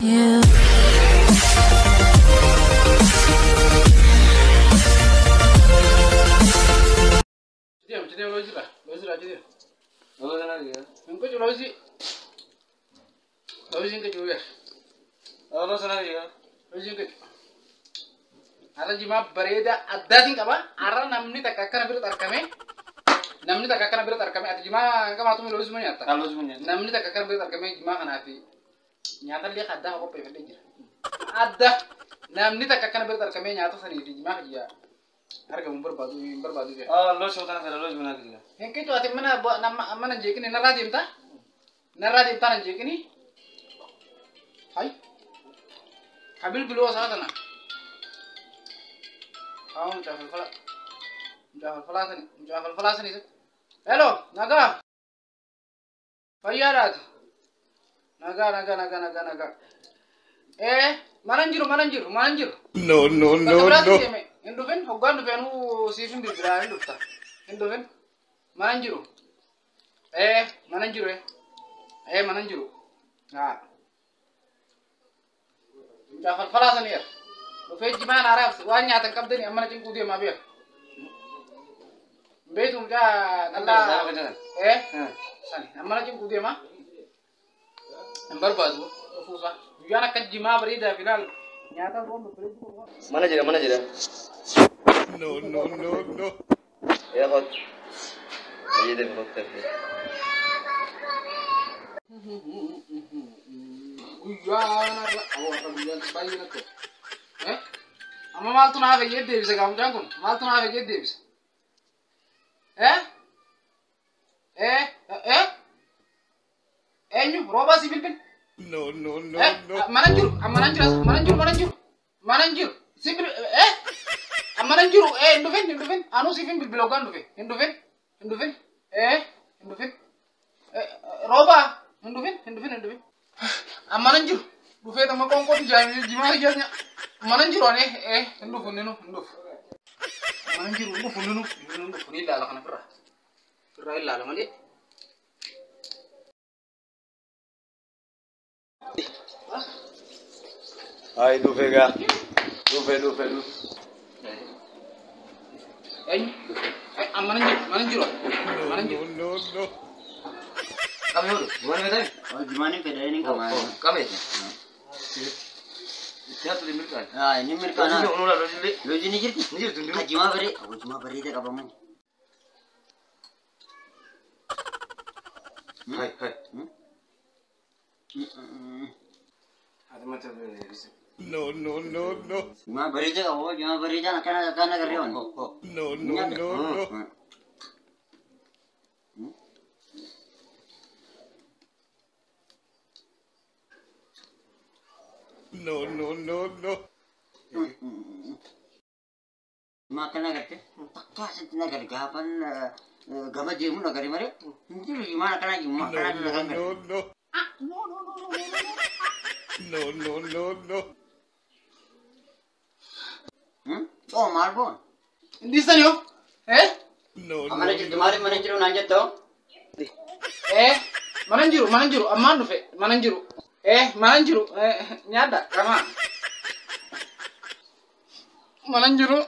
Arra jimaa bareeda addaatiin qaba. Arra namni takka akkana bira argame. Namni takka akkana bira argame. Ati jimaa qamaatu miidhaguu isuma nyaata. Namni takka akkana bira argame jimaa kanaaf nyaata illee addaa qopheeffadhee jira. Adda namni takka akkana bira argame nyaata sanii fi jimaa hajjaa argamu barbaadu jira. Loo shootaan fedha loo jimaa jira. Hin kiitu ati mana jeekini narraa deemtaa? Narraa deemtaa nan jeekini? Hai. Kabil biloo saa kana. Mucaa falfalaa hello, nagaa. Fayyaadhaatu. Nagaa. Manan jiru. No. Hin dhufin, hoggaan dhufeenuu siif hin bilbilaa hin dhufta. Hin dhufin. Manan jiru. Manan jiru. Mucaa falfalaa saniidha. Dhufee jimaan haaraaf waan nyaatan qabdanii amma na cinquu deemaa beeku. Beetu mucaa qal'aa sani amma na cinquu deemaa. Hin barbaadu dhufuusaa. Guyyaan akka jimaa bareedaa fi laal nyaata roon babbareedu. Mana jira. No. Ya hot. Ini deh hot tapi. Guyyaan awal guyyaan bayi nak. Amma maaltu naaf eeyyee deebisa gaamujaan kun? Maaltu naaf eeyyee deebisa? Eenyu? Roobaa si bilbil? No. Manan jiru. Si bilbil. Manan jiru. Hin dhufin. Anuu siif hin bilbil hoggaan dhufe. Hin dhufin. Roobaa. Hin dhufin. Manan jiru. Dhufee tamma qoonqoon jimaa hiyyaanya. Manan jiru ane hin dhufu. Manan jiru hin dhufu ni ilaala kana firraa ilaala malee. Hai dufega. Dufe. Manan jiru. No. Kami dulu. Gimana tadi? Gimana beda ini kemana? Kami. Siapa tuh dimirkan? Ini mirkana. Lo ini jirti. Ini tunjuk. Jima beri. Aku cuma beri deh kamu. Hai. Ada macam ni. No. Cuma beri deh kamu. Cuma beri deh. Karena karyawan. No. No. Makan agak takkan sentina gargapan gama jemu nagari mare. Ini gimana kana gimana kana No. Oh marbon. Di sana yo. No. Amane jiru mana jiru nanya to. Manan jiru. Amman dhufe. Manan jiru. Nyaada kama. Manan jiru.